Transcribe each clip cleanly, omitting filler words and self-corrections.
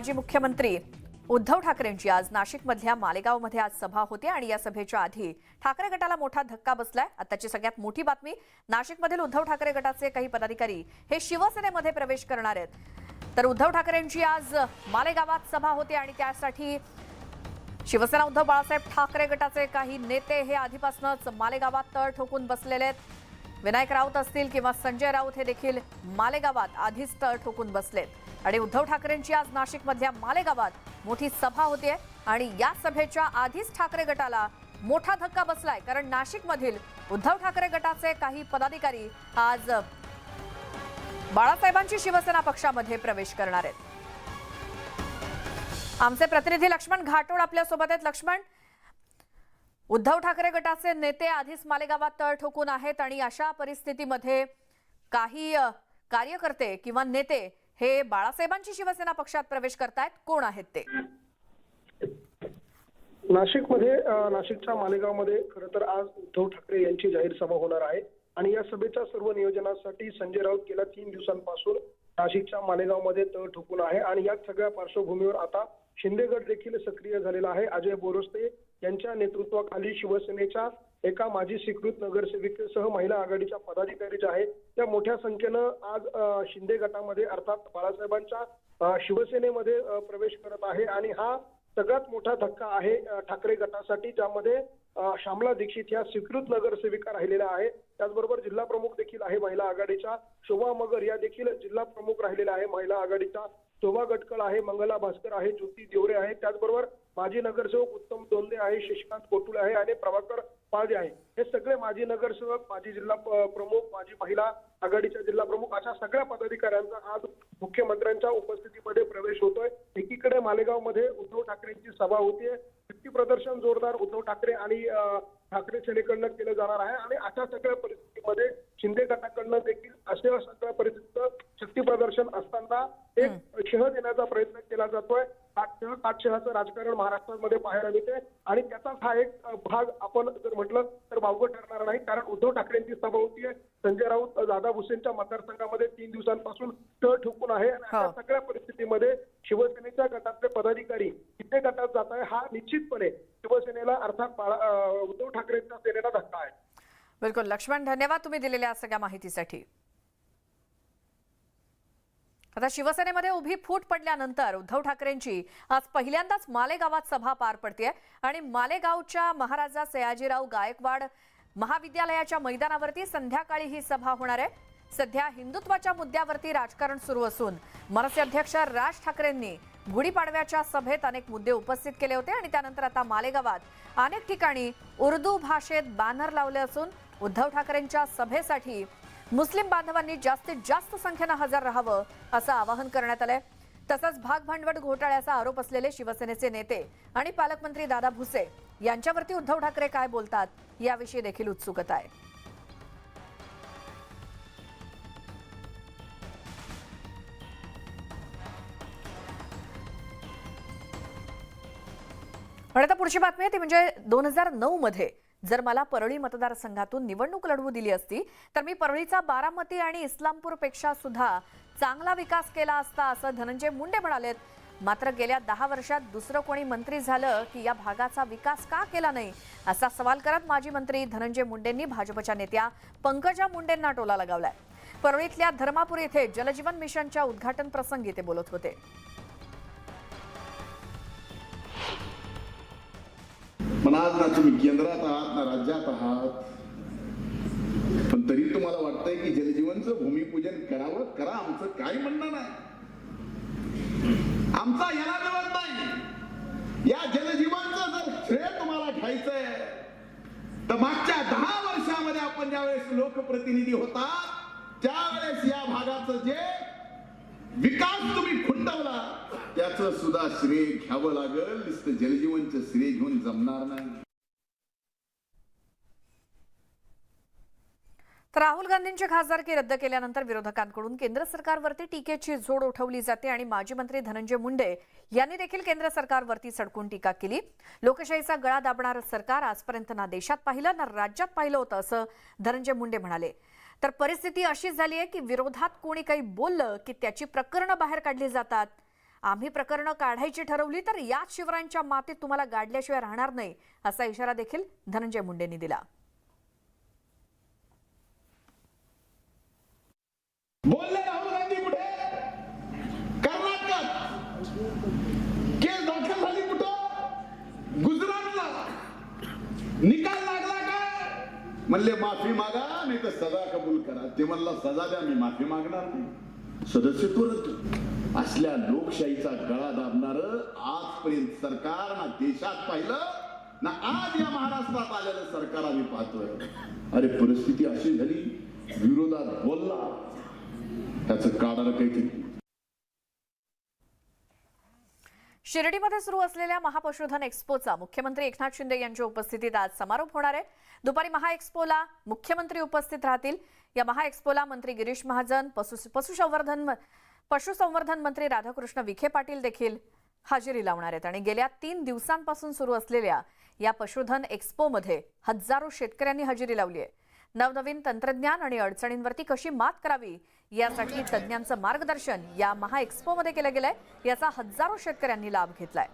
माजी मुख्यमंत्री उद्धव ठाकरेंची आज नाशिकमधल्या मालेगावमध्ये आज सभा होती आणि या सभेच्या आधी ठाकरे गटाला मोठा धक्का बसलाय। आताची सगळ्यात मोठी बातमी, नाशिकमधील उद्धव ठाकरे गटाचे काही पदाधिकारी हे शिवसेनेमध्ये प्रवेश करणार आहेत। तर उद्धव ठाकरेंची आज मालेगावात सभा होती आणि त्यासाठी शिवसेना उद्धव बाळासाहेब ठाकरे गटाचे काही नेते हे आधीपासूनच मालेगावात तळ ठोकून बसलेले आहेत। विनायक राऊत असतील किंवा संजय राऊत हे देखील मालेगावात आधीच तळ ठोकून बसलेत आणि उद्धव ठाकरेंची आज नाशिकमधल्या मालेगावात मोठी सभा होतीये आणि या सभेच्या आधीच ठाकरे गटाला मोठा धक्का बसलाय, कारण नाशिकमधील उद्धव ठाकरे गटाचे काही पदाधिकारी आज बाळासाहेबांची शिवसेना पक्षामध्ये प्रवेश करणार आहेत। आमचे प्रतिनिधी लक्ष्मण घाटोळ आपल्या सोबत आहेत। लक्ष्मण, उद्धव ठाकरे गटाचे नेते आधीच मालेगावात तळ ठोकून आहेत आणि अशा परिस्थितीमध्ये काही कार्यकर्ते किंवा नेते हे बाळासाहेबांची शिवसेना पक्षात प्रवेश करतायत, कोण आहेत ते? नाशिकच्या मालेगावमध्ये खरं तर आज उद्धव ठाकरे यांची जाहीर सभा होणार आहे आणि या सभेच्या सर्व नियोजनासाठी संजय राऊत गेल्या 3 दिवसांपासून नाशिकच्या मालेगावमध्ये तळ ठोकून आहे आणि या सगळ्या पार्श्वभूमीवर आता शिंदे गट देखील सक्रिय झालेला आहे। अजय बोरस्ते यांच्या नेतृत्वाखाली शिवसेनेच्या एका माजी स्वीकृत नगरसेविकेसह महिला आघाडीच्या पदाधिकारी जे आहेत त्या मोठ्या संख्येनं आज शिंदे गटामध्ये अर्थात बाळासाहेबांच्या शिवसेनेमध्ये प्रवेश करत आहे आणि हा सगळ्यात मोठा धक्का आहे ठाकरे गटासाठी, ज्यामध्ये श्यामला दीक्षित या स्वीकृत नगरसेविका राहिलेल्या आहे। त्याचबरोबर जिल्हा प्रमुख देखील आहे महिला आघाडीच्या, शोभा मगर या देखील जिल्हा प्रमुख राहिलेल्या आहे महिला आघाडीच्या, शोभा गटकळ आहे, मंगला भास्कर आहे, ज्योती देवरे आहे, त्याचबरोबर माजी नगरसेवक उत्तम दोंदे आहे, शशिकांत कोटुळे आहे आणि प्रभाकर पाळजे आहे। हे सगळे माजी नगरसेवक, माजी जिल्हा प्रमुख, माजी महिला आघाडीच्या जिल्हा प्रमुख अशा सगळ्या पदाधिकाऱ्यांचा आज मुख्यमंत्र्यांच्या उपस्थितीमध्ये प्रवेश होतोय। एकीकडे मालेगावमध्ये उद्धव ठाकरेंची सभा होतीये, शक्ती प्रदर्शन जोरदार उद्धव ठाकरे आणि ठाकरे सेनेकडनं केलं जाणार आहे आणि अशा सगळ्या परिस्थितीमध्ये शिंदे गटाकडनं देखील अशा सगळ्या परिस्थितीत शक्ती प्रदर्शन असताना एक शह देण्याचा प्रयत्न केला जातोय। काटशहाचं राजकारण महाराष्ट्रामध्ये पाहायला मिळते आणि त्याचाच हा एक भाग आपण जर म्हटलं तर वावगं ठरणार नाही, कारण उद्धव ठाकरेंची सभा होतीये। संजय राऊत दादा भुसेंच्या मतदारसंघामध्ये 3 दिवसांपासून तळ ठोकून आहे आणि अशा सगळ्या परिस्थितीमध्ये शिवसेनेच्या गटातले पदाधिकारी शिंदे गटात जात आहे, हा निश्चितपणे शिवसेनेला अर्थात उद्धव ठाकरेंच्या सेनेला धक्का आहे। बिलकुल लक्ष्मण, धन्यवाद तुम्ही दिलेल्या सगळ्या माहितीसाठी। आता शिवसेनेमध्ये उभी फूट पडल्यानंतर उद्धव ठाकरेंची आज पहिल्यांदाच मालेगावात सभा पार पडतेय आणि मालेगावच्या महाराजा सयाजीराव गायकवाड महाविद्यालयाच्या मैदानावरती संध्याकाळी ही सभा होणार आहे। सध्या हिंदुत्वाच्या मुद्द्यावरती राजकारण सुरू असून मनसे अध्यक्ष राज ठाकरेंनी गुढीपाडव्याच्या सभेत अनेक मुद्दे उपस्थित केले होते आणि त्यानंतर आता मालेगावात अनेक ठिकाणी उर्दू भाषेत बॅनर लावले असून उद्धव ठाकरेंच्या सभेसाठी मुस्लिम बांधवांनी जास्तीत जास्त संख्येने हजर राहावं असं आवाहन करण्यात आलंय। तसंच भागभांडवल घोटाळ्याचा आरोप असलेले शिवसेनेचे नेते आणि पालकमंत्री दादा भुसे यांच्यावरती उद्धव ठाकरे काय बोलतात याविषयी देखील उत्सुकता आहे। आणि आता पुढची बातमी आहे ती म्हणजे 2009 मध्ये जर मला परळी मतदारसंघातून निवडणूक लढवू दिली असती तर मी परळीचा बारामती आणि इस्लामपूर पेक्षा सुद्धा चांगला विकास केला असता असं धनंजय मुंडे म्हणालेत। मात्र गेल्या 10 वर्षात दुसरं कोणी मंत्री झालं की या भागाचा विकास का केला नाही असा सवाल करत माजी मंत्री धनंजय मुंडेंनी भाजपच्या नेत्या पंकजा मुंडेंना टोला लगावलाय। परळीतल्या धर्मापूर येथे जलजीवन मिशनच्या उद्घाटन प्रसंगी ते बोलत होते। पण आज ना तुम्ही केंद्रात आहात ना राज्यात आहात, पण तरी तुम्हाला वाटतंय की जलजीवनचं भूमिपूजन करावं, करा, आमचं काय म्हणणं नाही, आमचा याला मिळत नाही। या जलजीवनचं जर श्रेय तुम्हाला घ्यायचंय तर मागच्या 10 वर्षामध्ये आपण ज्यावेळेस लोकप्रतिनिधी होता त्यावेळेस या भागाचं जे विकास तुम्ही खुंटवला त्याचं सुद्धा श्रेय घ्यावं लागेल, नुसतं जलजीवनचं श्रेय घेऊन जमणार नाही। तर राहुल गांधींची खासदारकी रद्द केल्यानंतर विरोधकांकडून केंद्र सरकारवरती टीकेची झोड उठवली जाते आणि माजी मंत्री धनंजय मुंडे यांनी देखील केंद्र सरकारवरती सडकून टीका केली। लोकशाहीचा गळा दाबणारं सरकार आजपर्यंत ना देशात पाहिलं ना राज्यात पाहिलं होतं असं धनंजय मुंडे म्हणाले। तर परिस्थिती अशी झाली आहे की विरोधात कोणी काही बोललं की त्याची प्रकरणं बाहेर काढली जातात आम्ही प्रकरणं काढायची ठरवली तर याच शिवरायांच्या मातीत तुम्हाला गाडल्याशिवाय राहणार नाही, असा इशारा देखील धनंजय मुंडेंनी दिला. बोलले राहुल गांधी कुठे? कर्नाटकात. केस दाखल झाली कुठं? गुजरातला. निकाल लागला काय? म्हणले माफी मागा नाही तर सजा कबूल करा. ते म्हणला सजा द्या, मी माफी मागणार नाही. सदस्यत्व रद्द. असल्या लोकशाहीचा गळा दाबणार आजपर्यंत सरकार ना देशात पाहिलं ना आज या महाराष्ट्रात आलेलं सरकार आम्ही पाहतोय. अरे परिस्थिती अशी झाली, विरोधात बोलला त्याचं काढायला काहीतरी. शिर्डीमध्ये सुरू असलेल्या महापशुधन एक्स्पोचा मुख्यमंत्री एकनाथ शिंदे यांच्या उपस्थितीत आज समारोप होणार आहे. दुपारी महाएक्स्पोला मुख्यमंत्री उपस्थित राहतील. या महाएक्स्पोला मंत्री गिरीश महाजन, पशुसंवर्धन मंत्री राधाकृष्ण विखे पाटील देखील हजेरी लावणार आहेत. आणि गेल्या 3 दिवसांपासून सुरू असलेल्या या पशुधन एक्स्पोमध्ये हजारो शेतकऱ्यांनी हजेरी लावली आहे. नवनवीन तंत्रज्ञान आणि अडचणींवरती कशी मात करावी यासाठी तज्ज्ञांचं मार्गदर्शन या महाएक्स्पोमध्ये केलं गेलंय. याचा हजारो शेतकऱ्यांनी लाभ घेतलाय.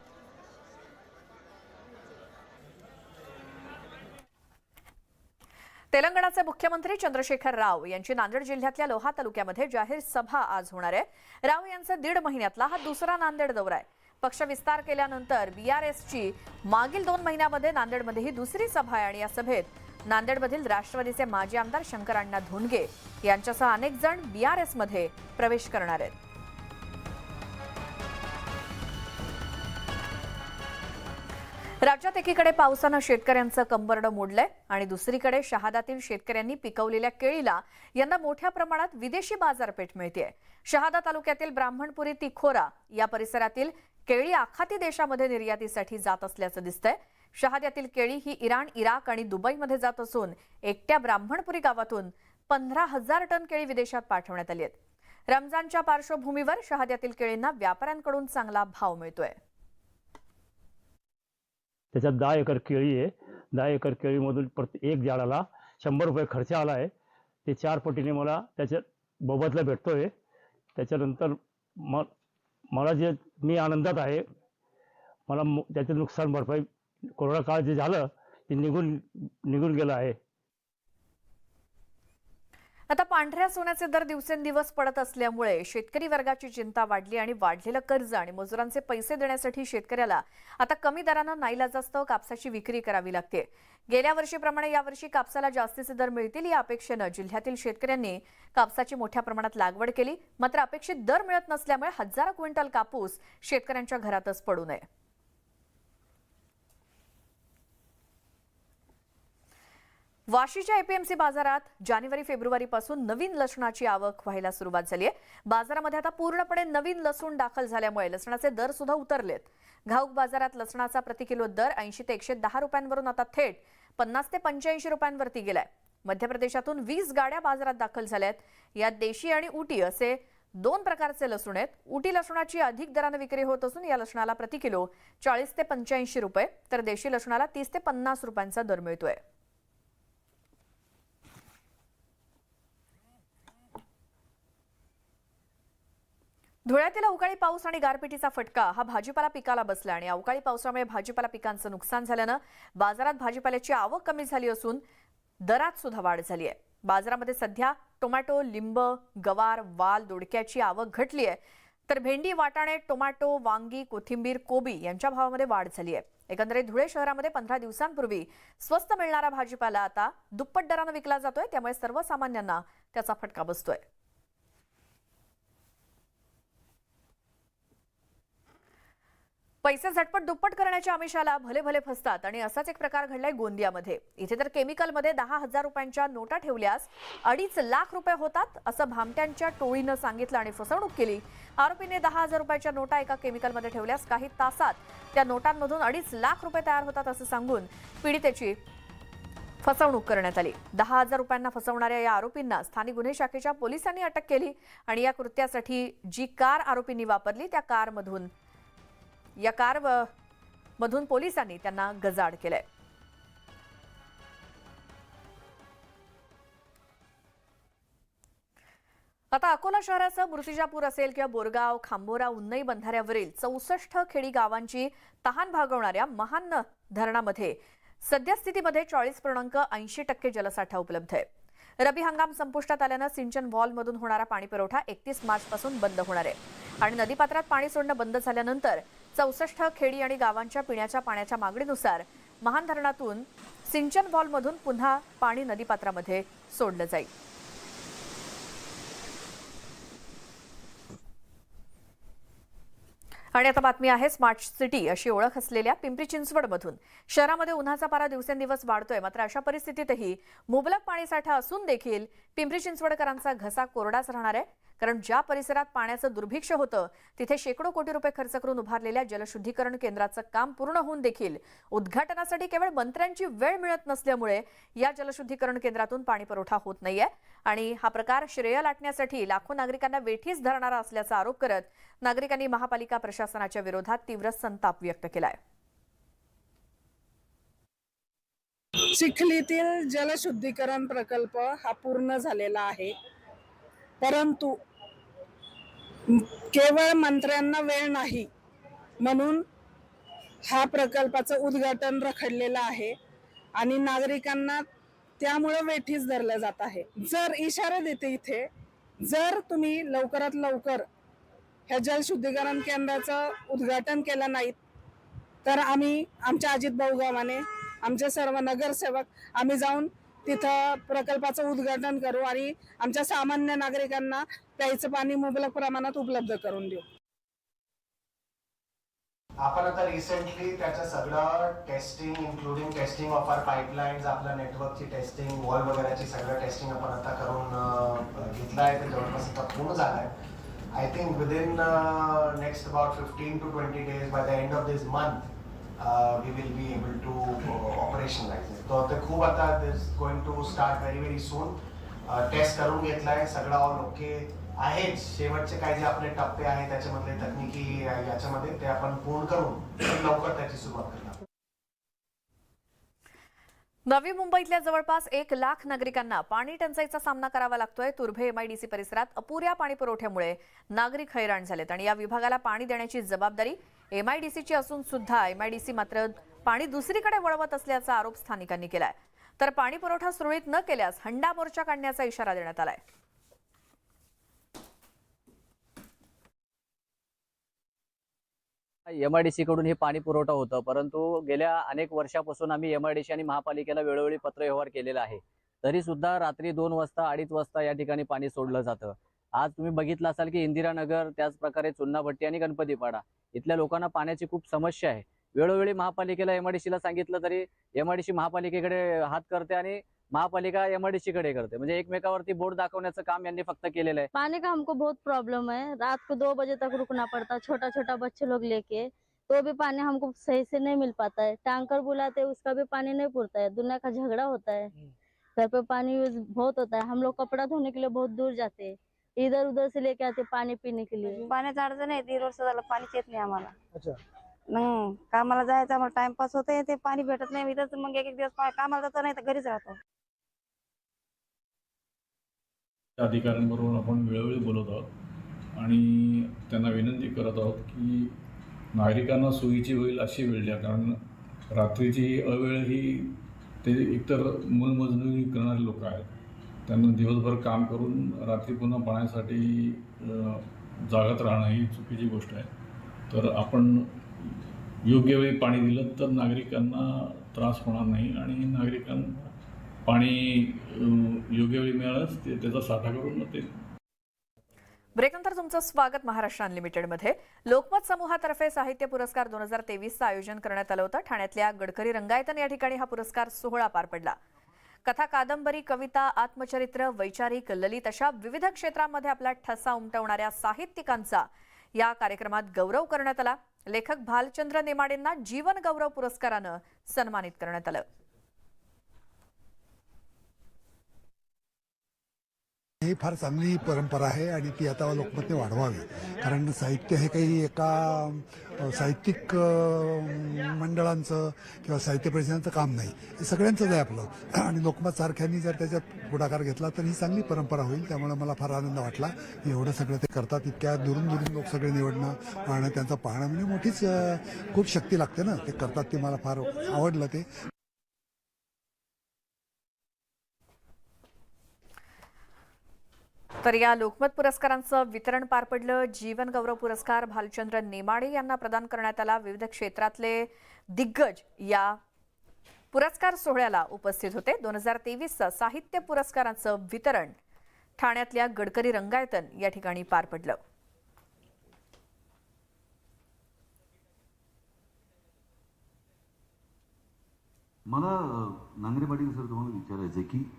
तेलंगणाचे मुख्यमंत्री चंद्रशेखर राव यांची नांदेड जिल्ह्यातल्या लोहा तालुक्यामध्ये जाहीर सभा आज होणार आहे. राव यांचा 1.5 महिन्यातला हा दुसरा नांदेड दौरा आहे. पक्ष विस्तार केल्यानंतर बीआरएसची मागील 2 महिन्यामध्ये नांदेडमध्ये ही दुसरी सभा आहे. आणि या सभेत नांदेडमधील राष्ट्रवादीचे माजी आमदार शंकरअण्णा धोंडगे यांच्यासह अनेक जण बीआरएसमध्ये प्रवेश करणार आहेत. राज्यात एकीकडे पावसानं शेतकऱ्यांचं कंबरडं मोडलंय आणि दुसरीकडे शहादातील शेतकऱ्यांनी पिकवलेल्या केळीला यंदा मोठ्या प्रमाणात विदेशी बाजारपेठ मिळतेय. शहादा तालुक्यातील ब्राह्मणपुरी तिखोरा या परिसरातील केळी आखाती देशामध्ये निर्यातीसाठी जात असल्याचं दिसतंय. शहाद्यातील केळी ही इराण, इराक आणि दुबईमध्ये जात असून एकट्या ब्राह्मणपुरी गावातून 15,000 टन केळी विदेशात पाठवण्यात आली आहेत. रमजानच्या पार्श्वभूमीवर शहाद्यातील केळींना व्यापाऱ्यांकडून चांगला भाव मिळतोय. त्याच्यात 10 एकर केळी आहे. 10 एकर केळीमधून एक झाडाला 100 रुपये खर्च आला आहे. ते 4 पटीने मला त्याच्या मोबदला भेटतोय. त्याच्यानंतर मला जे मी आनंदात आहे. मला त्याचे नुकसान भरपाई कोरोना काळ जे झालं ते निघून गेलं आहे. आता पांढऱ्या सोन्याचे दर दिवसेंदिवस पडत असल्यामुळे शेतकरी वर्गाची चिंता वाढली आणि वाढलेलं कर्ज आणि मजुरांचे पैसे देण्यासाठी शेतकऱ्याला आता कमी दरानं नाईलाजास्तव कापसाची विक्री करावी लागते. गेल्या वर्षीप्रमाणे यावर्षी कापसाला जास्तीचे दर मिळतील या अपेक्षेनं जिल्ह्यातील शेतकऱ्यांनी कापसाची मोठ्या प्रमाणात लागवड केली. मात्र अपेक्षित दर मिळत नसल्यामुळे हजारो क्विंटल कापूस शेतकऱ्यांच्या घरातच पडू नये. वाशीच्या एपीएमसी बाजारात जानेवारी-फेब्रुवारीपासून नवीन लसणाची आवक व्हायला सुरुवात झाली आहे. बाजारामध्ये आता पूर्णपणे नवीन लसूण दाखल झाल्यामुळे लसणाचे दर सुद्धा उतरलेत. घाऊक बाजारात लसणाचा प्रति किलो दर 80 ते 110 रुपयांवरून आता थेट 50 ते 85 रुपयांवरती गेलाय. मध्य प्रदेशातून 20 गाड्या बाजारात दाखल झाल्यात. यात देशी आणि उटी असे 2 प्रकारचे लसूण आहेत. उटी लसणाची अधिक दराने विक्री होत असून या लसणाला प्रति किलो 40 ते 85 रुपये तर देशी लसणाला 30 ते 50 रुपयांचा दर मिळतोय. धुळ्यातील अवकाळी पाऊस आणि गारपिटीचा फटका हा भाजीपाला पिकाला बसला आणि अवकाळी पावसामुळे भाजीपाला पिकांचं नुकसान झाल्यानं बाजारात भाजीपाल्याची आवक कमी झाली असून दरात सुद्धा वाढ झाली आहे. बाजारामध्ये सध्या टोमॅटो, लिंब, गवार, वाल, दोडक्याची आवक घटली आहे. तर भेंडी, वाटाणे, टोमॅटो, वांगी, कोथिंबीर, कोबी यांच्या भावामध्ये वाढ झाली आहे. एकंदरीत धुळे शहरामध्ये 15 दिवसांपूर्वी स्वस्त मिळणारा भाजीपाला आता दुप्पट दराने विकला जातोय. त्यामुळे सर्वसामान्यांना त्याचा फटका बसतोय. पैसे झटपट दुप्पट करण्याच्या आमिषाला भले भले फसतात आणि असाच एक प्रकार घडलाय गोंदियामध्ये. इथे तर केमिकलमध्ये 10,000 रुपयांच्या नोटा ठेवल्यास 2.5 लाख रुपये होतात असं भामट्यांच्या टोळीनं सांगितलं आणि फसवणूक केली. आरोपीने 10,000 रुपयाच्या नोटा एका केमिकलमध्ये ठेवल्यास काही तासात त्या नोटांमधून 2.5 लाख रुपये तयार होतात असं सांगून पीडितेची फसवणूक करण्यात आली. 10,000 रुपयांना फसवणाऱ्या या आरोपींना स्थानिक गुन्हे शाखेच्या पोलिसांनी अटक केली आणि या कृत्यासाठी जी कार आरोपींनी वापरली त्या कारमधून पोलिसांनी त्यांना गजाआड केलंय. आता अकोला शहराचं मूर्तिजापूर असेल किंवा बोरगाव, खांबोरा, उन्नई बंधाऱ्यावरील 64 खेडी गावांची तहान भागवणाऱ्या महान धरणामध्ये सद्यस्थितीमध्ये 40.80% जलसाठा उपलब्ध आहे. रबी हंगाम संपुष्टात आल्यानं सिंचन व्हॉल्वमधून होणारा पाणी पुरवठा 31 मार्चपासून बंद होणार आहे आणि नदीपात्रात पाणी सोडणं बंद झाल्यानंतर 64 खेडी आणि गावांच्या पिण्याच्या पाण्याच्या मागणीनुसार महान धरणातून सिंचन व्हॉल्वमधून पुन्हा पाणी नदीपात्रामध्ये सोडलं जाईल. आणि आता बातमी आहे स्मार्ट सिटी अशी ओळख असलेल्या पिंपरी चिंचवडमधून. शहरामध्ये उन्हाचा पारा दिवसेंदिवस वाढतोय, मात्र अशा परिस्थितीतही मुबलक पाणीसाठा असून देखील पिंपरी चिंचवडकरांचा घसा कोरडाच राहणार आहे. कारण ज्या परिसरात पाण्याचं दुर्भिक्ष होतं तिथे शेकडो कोटी रुपये खर्च करून उभारलेल्या जलशुद्धीकरण केंद्राचं काम पूर्ण होऊन देखील उद्घाटनासाठी केवळ मंत्र्यांची वेळ मिळत नसल्यामुळे या जलशुद्धीकरण केंद्रातून पाणी पुरवठा होत नाहीये. आणि हा प्रकार श्रेय लाटण्यासाठी लाखो नागरिकांना वेठीस धरणारा असल्याचा आरोप करत नागरिकांनी महापालिका प्रशासनाच्या विरोधात तीव्र संताप व्यक्त केलाय. चिखलीतील जलशुद्धीकरण प्रकल्प हा पूर्ण झालेला आहे, परंतु केवळ मंत्र्यांना वेळ नाही म्हणून हा प्रकल्पाचं उद्घाटन रखडलेलं आहे आणि नागरिकांना त्यामुळे वेठीस धरलं जात आहे. जर इशारा देते इथे, जर तुम्ही लवकरात लवकर ह्या जलशुद्धीकरण केंद्राचं उद्घाटन केलं नाहीत तर आम्ही आमच्या अजितभाऊ गावाने आमचे सर्व नगरसेवक आम्ही जाऊन तिथं प्रकल्पाचं उद्घाटन करू आणि आमच्या सामान्य नागरिकांना प्यायचं पाणी मुबलक प्रमाणात उपलब्ध करून देऊ. आपण आता रिसेंटली त्याचं सगळं testing including testing of our pipelines, आपल्या नेटवर्कची टेस्टिंग, वॉल वगैरेची सगळं टेस्टिंग आपण आता करून घेतलं आहे. ते जवळपास आता पूर्ण झालं आहे. I think within next about 15 to 20 days by the end of this month we will be able to operationalize it. तो ते खूप आता this going to start very soon. Test करून घेतलाय, सगळं ऑल ओके आहे. शेवटचे काही जे आपले टप्पे आहेत त्याच्यामधले तकनिकी याच्यामध्ये ते आपण पूर्ण करून लवकर त्याची सुरुवात करणार. नवी मुंबईतल्या जवळपास 1 लाख नागरिकांना पाणी टंचाईचा सामना करावा लागतोय. तुर्भे एमआयडीसी परिसरात अपुऱ्या पाणी पुरवठ्यामुळे नागरिक हैराण झालेत आणि या विभागाला पाणी देण्याची जबाबदारी एमआयडीसीची असून सुद्धा एमआयडीसी मात्र पाणी दुसरीकडे वळवत असल्याचा आरोप स्थानिकांनी केलाय. तर पाणी पुरवठा सुरळीत न केल्यास हंडा मोर्चा काढण्याचा इशारा देण्यात आलाय. एमआयडीसी कडून हे पाणी पुरवठा होतं, परंतु गेल्या अनेक वर्षापासून आम्ही एमआयडीसी आणि महापालिकेला वेळोवेळी पत्रव्यवहार केलेला आहे. तरी सुद्धा रात्री 2 वाजता 2:30 वाजता या ठिकाणी पाणी सोडलं जातं. आज तुम्ही बघितलं असाल की इंदिरानगर, त्याच प्रकारे चुन्नाभट्टी आणि गणपतीपाडा इथल्या लोकांना पाण्याची खूप समस्या आहे. वेळोवेळी महापालिकेला एमआयडीसीला सांगितलं तरी एमआयडीसी महापालिकेकडे हात करते आणि महापालिका एमआयडीसी कडे करते. म्हणजे एकमेकावरती बोर्ड दाखवण्याचं काम यांनी फक्त केलेलं आहे. पानी का हमको बहुत प्रॉब्लम है. रात को 2 बजे तक रुकना पड़ता, छोटा छोटा बच्चे लोग लेके, तो भी पानी हमको सही से नहीं मिल पाता है. टैंकर बुलाते उसका भी पानी नहीं पुरता है. दुनिया का झगड़ा होता है, घर पे पानी यूज बहुत होता है. हम लोग कपड़ा धोने के लिए बहुत दूर जाते हैं, इधर उधर से लेके आते पानी पीने के लिए. पाण्याचं अडचण आहे. 1.5 वर्ष झालं पाणीच येत नाही आम्हाला. कामाला जायचं आम्हाला टाइमपास होते, ते पाणी भेटत नाही. इथंच मग एक दिवस कामाला जातो, नाही तर घरीच राहतो. अधिकाऱ्यांबरोबर आपण वेळोवेळी बोलत आहोत आणि त्यांना विनंती करत आहोत की नागरिकांना सोयीची होईल अशी वेळ द्या. कारण रात्रीची अवेळ ही ते एकतर मोलमजुरी करणारे लोक आहेत, त्यांना दिवसभर काम करून रात्री पुन्हा पाण्यासाठी जागत राहणं ही चुकीची गोष्ट आहे. तर आपण योग्य वेळी पाणी दिलं तर नागरिकांना त्रास होणार नाही आणि नागरिकांना पाणी योग्य वेळी मिळालंच ते त्याचा साठा करून ते. ब्रेकनंतर तुमचं स्वागत महाराष्ट्र अनलिमिटेडमध्ये. लोकमत समूहातर्फे साहित्य पुरस्कार 2023चं आयोजन करण्यात आलं होतं. ठाण्यातल्या गडकरी रंगायतन या ठिकाणी हा पुरस्कार सोहळा पार पडला. कथा, कादंबरी, कविता, आत्मचरित्र, वैचारिक, ललित अशा विविध क्षेत्रांमध्ये आपला ठसा उमटवणाऱ्या साहित्यिकांचा या कार्यक्रमात गौरव करण्यात आला. लेखक भालचंद्र नेमाडेंना जीवन गौरव पुरस्कारानं सन्मानित करण्यात आलं. ही फार चांगली परंपरा आहे आणि ती आता लोकमतने वाढवावी. कारण साहित्य हे काही एका साहित्यिक मंडळांचं किंवा साहित्य परिषदांचं काम नाही, हे सगळ्यांचंच आहे आपलं. आणि लोकमत सारख्यांनी जर त्याच्यात पुढाकार घेतला तर ही चांगली परंपरा होईल. त्यामुळे मला फार आनंद वाटला की एवढं सगळं ते करतात. इतक्या दुरून दुरून लोक सगळे निवडणं पाहणं, त्यांचं पाहणं म्हणजे मोठीच खूप शक्ती लागते ना. ते करतात ते मला फार आवडलं ते. तर या लोकमत पुरस्कारांचं वितरण पार पडलं. जीवन गौरव पुरस्कार भालचंद्र नेमाडे यांना प्रदान करण्यात आला. विविध क्षेत्रातले दिग्गज या पुरस्कार सोहळ्याला उपस्थित होते. 2023 साहित्य पुरस्कारांचं वितरण ठाण्यातल्या गडकरी रंगायतन या ठिकाणी पार पडलं. मला नांगरे पाटील सर तुम्हाला विचारायचं आहे की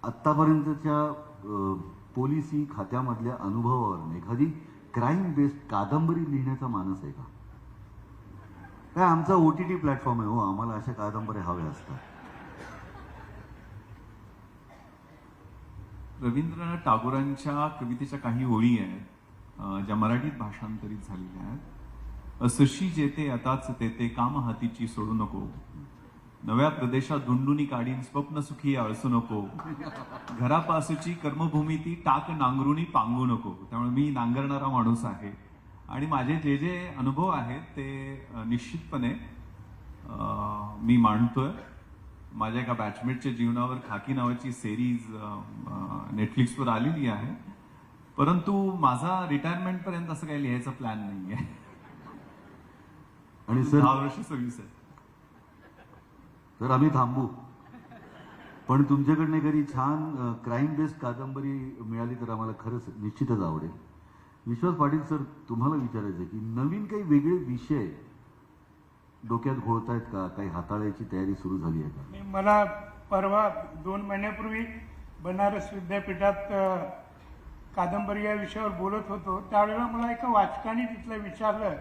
आत्तापर्यंतच्या पोलिसी खात्यामधल्या अनुभवावरून एखादी क्राईम बेस्ड कादंबरी लिहिण्याचा मानस आहे का? काय आमचा OTT प्लॅटफॉर्म आहे हो, आम्हाला अशा कादंबऱ्या हव्या असतात. रवींद्रनाथ टागोरांच्या कवितेच्या काही ओळी आहेत ज्या मराठीत भाषांतरित झालेल्या आहेत. असशी जेते आताच तेते काम हातीची सोडू नको, नव्या प्रदेशात धुंडुनी काढीन स्वप्न सुखी आळसू नको, घरापासूची कर्मभूमी ती टाक नांगरुणी पांगू नको. त्यामुळे मी नांगरणारा माणूस आहे आणि माझे जे जे अनुभव आहेत ते निश्चितपणे मी मांडतोय. माझ्या एका बॅचमेटच्या जीवनावर खाकी नावाची सिरीज नेटफ्लिक्सवर आलेली आहे, परंतु माझा रिटायरमेंट पर्यंत असं काही लिहायचा प्लॅन नाही आहे. आणि सर 10 वर्ष सर्व्हिस आहे. तर आम्ही थांबू, पण तुमच्याकडनं एखादी छान क्राईम बेस्ड कादंबरी मिळाली तर आम्हाला खरंच निश्चितच आवडेल. विश्वास पाटील सर, तुम्हाला विचारायचं की नवीन काही वेगळे विषय डोक्यात घोळतायत का? काही हाताळायची तयारी सुरू झाली आहे का? मला परवा 2 महिन्यापूर्वी बनारस विद्यापीठात कादंबरी या विषयावर बोलत होतो. त्यावेळेला मला एका वाचकाने तिथलं विचारलं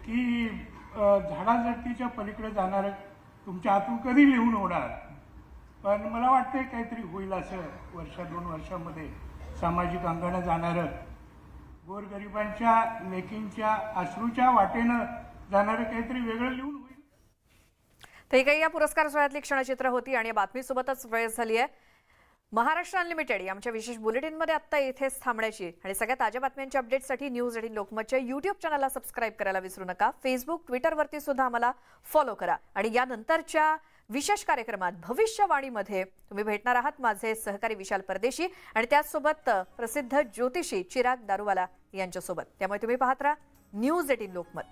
की झाडाझडतीच्या पलीकडे जाणारं तुमच्या हातून कधी लिहून होणार? पण मला वाटतंय काहीतरी होईल असं. 1-2 वर्षामध्ये सामाजिक अंगाने जाणारं, गोरगरिबांच्या लेकींच्या अश्रूच्या वाटेनं जाणारं काहीतरी वेगळं लिहून होईल. तर ही काही या पुरस्कार सोहळ्यातली क्षणचित्र होती आणि या बातमीसोबतच वेळ झाली आहे महाराष्ट्र अनलिमिटेड या आमच्या विशेष बुलेटिनमध्ये आत्ता इथेच थांबण्याची. आणि सगळ्या ताज्या बातम्यांच्या अपडेटसाठी न्यूज 18 लोकमतच्या YouTube चॅनलला सबस्क्राईब करायला विसरू नका. फेसबुक, ट्विटरवरती सुद्धा आम्हाला फॉलो करा. आणि यानंतरच्या विशेष कार्यक्रमात भविष्यवाणीमध्ये तुम्ही भेटणार आहात माझे सहकारी विशाल परदेशी आणि त्याचसोबत प्रसिद्ध ज्योतिषी चिराग दारूवाला यांच्यासोबत. त्यामुळे तुम्ही पाहत राहा न्यूज 18 लोकमत.